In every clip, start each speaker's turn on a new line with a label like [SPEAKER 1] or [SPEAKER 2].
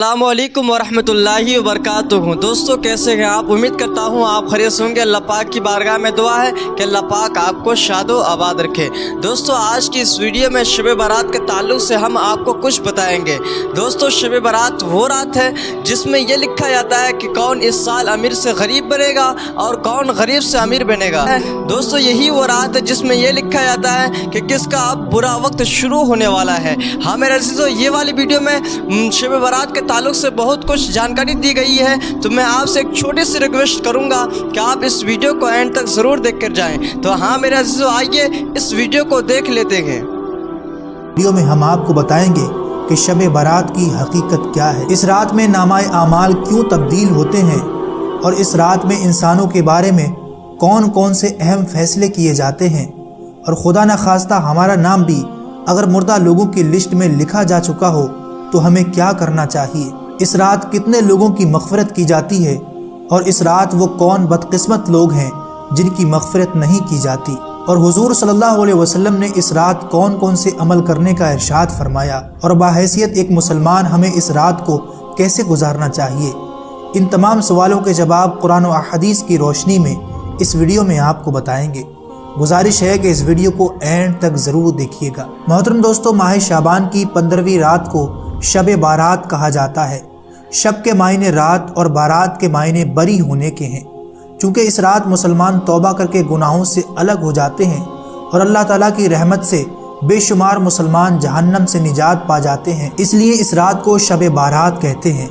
[SPEAKER 1] अस्सलामु अलैकुम वरहमतुल्लाहि वबरकातुहू। दोस्तों कैसे हैं आप? उम्मीद करता हूँ आप खैरियत होंगे। अल्लाह पाक की बारगाह में दुआ है कि अल्लाह पाक आपको शादो आबाद रखे। दोस्तों आज की इस वीडियो में शब बारात के ताल्लुक़ से हम आपको कुछ बताएंगे। दोस्तों शब बारात वो रात है जिसमें यह लिखा जाता है कि कौन इस साल अमीर से गरीब बनेगा और कौन गरीब से अमीर बनेगा। दोस्तों यही वो रात है जिसमें यह लिखा जाता है कि किसका अब बुरा वक्त शुरू होने वाला है। हाँ मेरे अज़ीज़ों, ये वाली वीडियो में शब बारात के ताल्लुक़ से बहुत कुछ जानकारी दी गई है, तो मैं आपसे एक छोटी सी रिक्वेस्ट करूंगा कि आप इस वीडियो को एंड तक ज़रूर देख कर जाएँ। तो हाँ मेरे अज़ीज़ों, आइए इस वीडियो को देख लेते हैं।
[SPEAKER 2] वीडियो में हम आपको बताएंगे कि शब बारात की हकीकत क्या है, इस रात में नामाए आमाल क्यों तब्दील होते हैं और इस रात में इंसानों के बारे में कौन कौन से अहम फैसले किए जाते हैं, और खुदा न खास्ता हमारा नाम भी अगर मुर्दा लोगों की लिस्ट में लिखा जा चुका हो तो हमें क्या करना चाहिए। इस रात कितने लोगों की मग़फ़िरत की जाती है और इस रात वो कौन बदकिस्मत लोग हैं जिनकी मग़फ़िरत नहीं की जाती, और हुज़ूर सल्लल्लाहु अलैहि वसल्लम ने इस रात कौन कौन से अमल करने का इरशाद फरमाया, और बाहैसियत एक मुसलमान हमें इस रात को कैसे गुजारना चाहिए। इन तमाम सवालों के जवाब कुरान और अहदीस की रोशनी में इस वीडियो में आपको बताएंगे। गुजारिश है कि इस वीडियो को एंड तक ज़रूर देखिएगा। मोहतरम दोस्तों, माह शाबान की 15वीं रात को शब बारात कहा जाता है। शब के मायने रात और बारात के मायने बरी होने के हैं। चूँकि इस रात मुसलमान तौबा करके गुनाहों से अलग हो जाते हैं और अल्लाह ताला की रहमत से बेशुमार मुसलमान जहन्नम से निजात पा जाते हैं, इसलिए इस रात को शब बारात कहते हैं।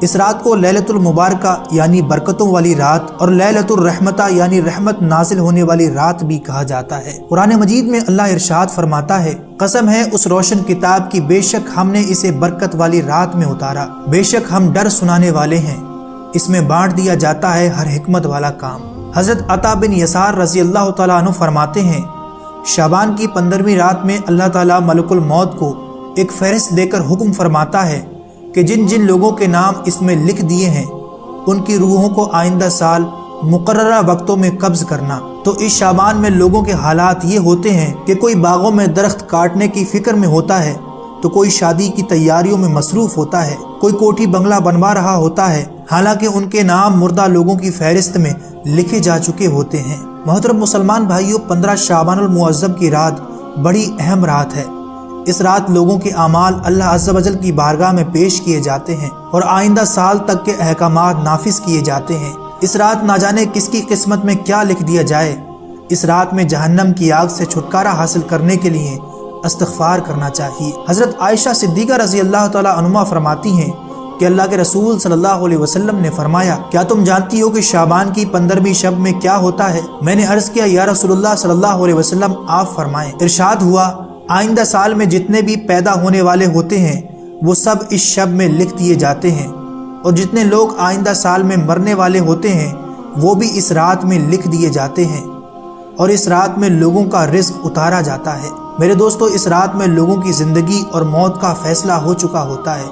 [SPEAKER 2] इस रात को लैलतुल मुबारका यानी बरकतों वाली रात और लैलतुल रहमता यानी रहमत नाजिल होने वाली रात भी कहा जाता है। कुरान मजीद में अल्लाह इरशाद फरमाता है, कसम है उस रोशन किताब की, बेशक हमने इसे बरकत वाली रात में उतारा, बेशक हम डर सुनाने वाले हैं, इसमें बांट दिया जाता है हर हिकमत वाला काम। हजरत अता बिन यसार रज़ी अल्लाह तआला अन्हु फरमाते हैं, शाबान की 15वीं रात में अल्लाह ताला मलकुल मौत को एक फहरिस्त देकर हुक्म फरमाता है कि जिन जिन लोगों के नाम इसमें लिख दिए हैं उनकी रूहों को आइंदा साल मुकर्ररा वक्तों में कब्ज़ करना। तो इस शाबान में लोगों के हालात ये होते हैं कि कोई बागों में दरख्त काटने की फ़िक्र में होता है, तो कोई शादी की तैयारियों में मसरूफ़ होता है, कोई कोठी बंगला बनवा रहा होता है, हालांकि उनके नाम मुर्दा लोगों की फहरिस्त में लिखे जा चुके होते हैं। मोहतरम मुसलमान भाइयों, 15 शाबानुल मुअज़्ज़म की रात बड़ी अहम रात है। इस रात लोगों के आमाल अल्लाह अज़्ज़ा वजल की बारगाह में पेश किए जाते हैं और आइंदा साल तक के अहकामात नाफिज किए जाते हैं। इस रात ना जाने किसकी किस्मत में क्या लिख दिया जाए। इस रात में जहन्नम की आग से छुटकारा हासिल करने के लिए इस्तिग़फ़ार करना चाहिए। हज़रत आयशा सिद्दीक़ा रज़ी अल्लाह तआला अन्हा फरमाती हैं कि अल्लाह के रसूल सल्लल्लाहु अलैहि वसल्लम ने फरमाया, क्या तुम जानती हो कि शाबान की 15वीं शब में क्या होता है? मैंने अर्ज़ किया, या रसूलुल्लाह सल्लल्लाहु अलैहि वसल्लम आप फरमाएं। इरशाद हुआ, आइंदा साल में जितने भी पैदा होने वाले होते हैं वो सब इस शब में लिख दिए जाते हैं, और जितने लोग आइंदा साल में मरने वाले होते हैं वो भी इस रात में लिख दिए जाते हैं, और इस रात में लोगों का रिज़्क़ उतारा जाता है। मेरे दोस्तों, इस रात में लोगों की ज़िंदगी और मौत का फ़ैसला हो चुका होता है,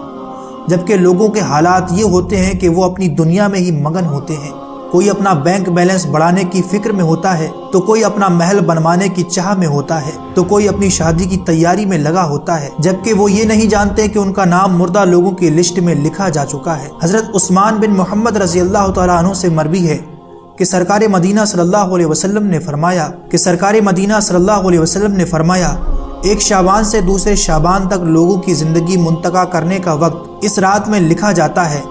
[SPEAKER 2] जबकि लोगों के हालात ये होते हैं कि वो अपनी दुनिया में ही मगन होते हैं। कोई अपना बैंक बैलेंस बढ़ाने की फिक्र में होता है, तो कोई अपना महल बनवाने की चाह में होता है, तो कोई अपनी शादी की तैयारी में लगा होता है, जबकि वो ये नहीं जानते कि उनका नाम मुर्दा लोगों की लिस्ट में लिखा जा चुका है। हजरत उस्मान बिन मोहम्मद रज़ी अल्लाह तआला अन्हु से मरवी है कि सरकार मदीना सल्लल्लाहु अलैहि वसल्लम ने फरमाया एक शाबान से दूसरे शाबान तक लोगों की ज़िंदगी मुंतका करने का वक्त इस रात में लिखा जाता है।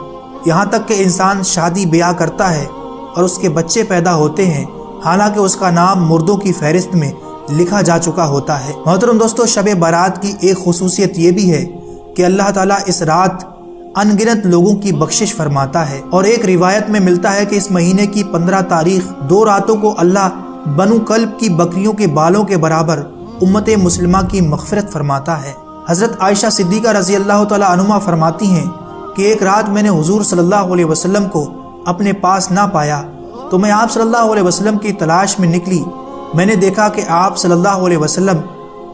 [SPEAKER 2] यहाँ तक कि इंसान शादी ब्याह करता है और उसके बच्चे पैदा होते हैं, हालांकि उसका नाम मुर्दों की फहरिस्त में लिखा जा चुका होता है। मोहतरम दोस्तों, शब बारात की एक खुसूसियत ये भी है कि अल्लाह ताला इस रात अनगिनत लोगों की बख्शिश फरमाता है, और एक रिवायत में मिलता है कि इस महीने की 15 तारीख 2 रातों को अल्लाह बनु कल्ब की बकरियों के बालों के बराबर उम्मत मुस्लिमा की मग़फ़िरत फरमाता है। हज़रत आयशा सिद्दीक़ा रज़ी अल्लाह तआला अन्हा फरमाती हैं कि एक रात मैंने हुज़ूर सल्लल्लाहु अलैहि वसल्लम को अपने पास ना पाया, तो मैं आप सल्लल्लाहु अलैहि वसल्लम की तलाश में निकली। मैंने देखा कि आप सल्लल्लाहु अलैहि वसल्लम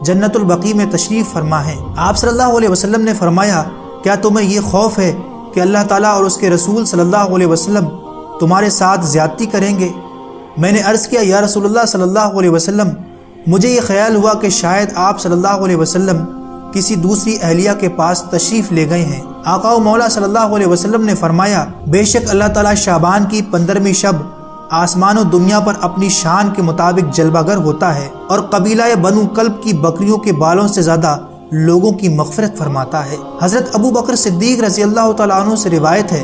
[SPEAKER 2] जन्नतुल बकी में तशरीफ़ फरमा हैं। आप सल्लल्लाहु अलैहि वसल्लम ने फरमाया, क्या तुम्हें ये खौफ है कि अल्लाह ताला और उसके रसूल सल्लल्लाहु अलैहि वसल्लम तुम्हारे साथ ज़्यादती करेंगे? मैंने अर्ज़ किया, या रसूलुल्लाह सल्लल्लाहु अलैहि वसल्लम, मुझे ये ख्याल हुआ कि शायद आप सल्लल्लाहु अलैहि वसल्लम किसी दूसरी अहलिया के पास तशरीफ़ ले गए हैं। आका व मौला सल्लल्लाहु अलैहि वसल्लम ने फरमाया, बेशक अल्लाह ताला शाबान की 15वीं शब आसमान और दुनिया पर अपनी शान के मुताबिक जलवागर होता है और कबीला बनु कल्ब की बकरियों के बालों से ज्यादा लोगों की मग़फ़िरत फरमाता है। हज़रत अबू बकर सिद्दीक़ रज़ी अल्लाह तआला अन्हु से रिवायत है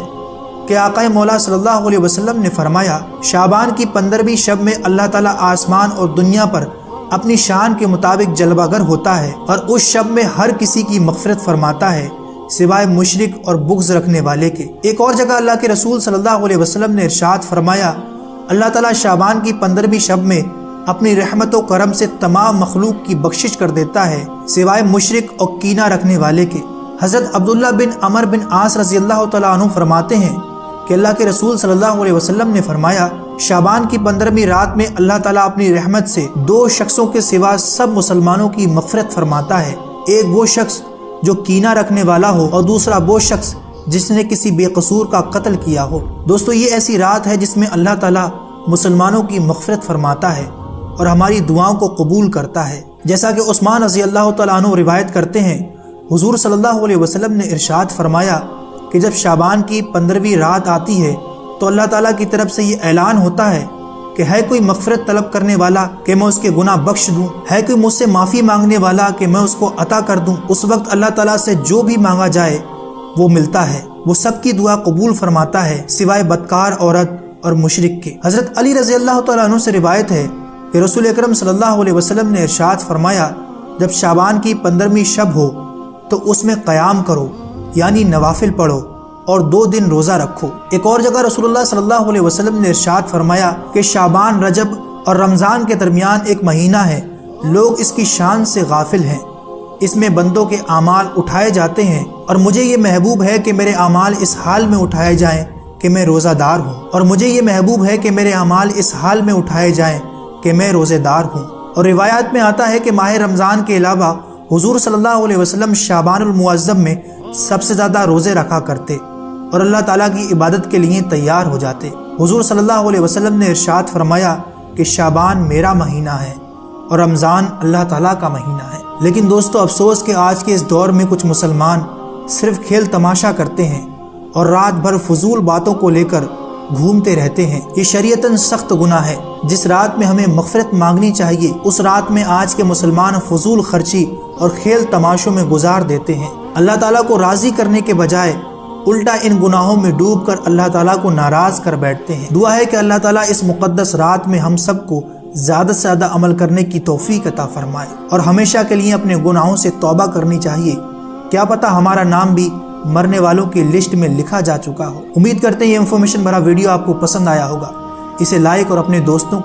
[SPEAKER 2] कि आक़ा मौला सल्लल्लाहु अलैहि वसल्लम ने फरमाया, शाबान की 15वीं शब में अल्लाह ताला आसमान और दुनिया पर अपनी शान के मुताबिक जलवागर होता है और उस शब में हर किसी की मग़फ़िरत फरमाता है सिवाय मुशरिक और बुग़्ज़ रखने वाले के। एक और जगह अल्लाह के रसूल सल्लल्लाहु अलैहि वसल्लम ने इरशाद फरमाया, अल्लाह ताला शाबान की 15वीं शब में अपनी रहमत व करम से तमाम मखलूक की बख्शिश कर देता है सिवाय मुशरिक और कीना रखने वाले के। हज़रत अब्दुल्ला बिन अमर बिन आस रज़ी अल्लाह तआला अन्हु फरमाते हैं कि अल्लाह के रसूल सल्लल्लाहु अलैहि वसल्लम ने फरमाया, शाबान की 15वीं रात में अल्लाह ताला अपनी रहमत से 2 शख्सों के सिवा सब मुसलमानों की मग़फ़िरत फरमाता है। एक वो शख्स जो कीना रखने वाला हो और दूसरा वो शख्स जिसने किसी बेकसूर का कत्ल किया हो। दोस्तों, ये ऐसी रात है जिसमें अल्लाह ताला मुसलमानों की मग़फ़िरत फरमाता है और हमारी दुआओं को कबूल करता है। जैसा कि उस्मान रज़ी अल्लाह तआला अन्हु रिवायत करते हैं, हुज़ूर सल्लल्लाहु अलैहि वसल्लम ने इरशाद फरमाया कि जब शाबान की 15वीं रात आती है तो अल्लाह ताला की तरफ से ये ऐलान होता है कि है कोई मग़फ़िरत तलब करने वाला कि मैं उसके गुनाह बख्श दूँ, है कोई मुझसे माफ़ी मांगने वाला कि मैं उसको अता कर दूँ। उस वक्त अल्लाह ताला से जो भी मांगा जाए वो मिलता है, वो सबकी दुआ कबूल फरमाता है सिवाय बदकार औरत और मुशरिक के। हज़रत अली रज़ी अल्लाह तआला अन्हु से रिवायत है कि रसूल अकरम सल्लल्लाहु अलैहि वसल्लम ने इरशाद फरमाया, जब शाबान की 15वीं शब हो तो उसमें क़याम करो यानी नवाफिल पढ़ो और 2 दिन रोज़ा रखो। एक और जगह रसूलुल्लाह सल्लल्लाहु अलैहि वसल्लम ने इरशाद फरमाया कि शाबान, रजब और रमज़ान के दरमियान एक महीना है, लोग इसकी शान से गाफिल हैं। इसमें बंदों के आमाल उठाए जाते हैं और मुझे ये महबूब है कि मेरे आमाल इस हाल में उठाए जाएं कि मैं रोज़ादार हूँ, और मुझे ये महबूब है कि मेरे आमाल इस हाल में उठाए जाएं कि मैं रोज़ेदार हूँ। और रिवायात में आता है कि माह रमज़ान के अलावा हुज़ूर सल्लल्लाहु अलैहि वसल्लम शाबानुल मुअज़्ज़म में सबसे ज़्यादा रोज़े रखा करते और अल्लाह ताला की इबादत के लिए तैयार हो जाते। हुज़ूर सल्लल्लाहु अलैहि वसल्लम ने इरशाद फरमाया कि शाबान मेरा महीना है और रमज़ान अल्लाह ताला का महीना है। लेकिन दोस्तों, अफसोस कि आज के इस दौर में कुछ मुसलमान सिर्फ खेल तमाशा करते हैं और रात भर फजूल बातों को लेकर घूमते रहते हैं। ये शरीयतन सख्त गुनाह है। जिस रात में हमें मग़फ़िरत मांगनी चाहिए उस रात में आज के मुसलमान फजूल खर्ची और खेल तमाशों में गुजार देते हैं। अल्लाह ताला को राज़ी करने के बजाय उल्टा इन गुनाहों में डूबकर अल्लाह ताला को नाराज़ कर बैठते हैं। दुआ है कि अल्लाह ताला इस मुक़द्दस रात में हम सबको ज़्यादा से ज़्यादा अमल करने की तौफ़ीक अता फरमाए और हमेशा के लिए अपने गुनाहों से तौबा करनी चाहिए। क्या पता हमारा नाम भी मरने वालों की लिस्ट में लिखा जा चुका हो। उम्मीद करते हैं ये इन्फॉर्मेशन भरा वीडियो आपको पसंद आया होगा। इसे लाइक और अपने दोस्तों को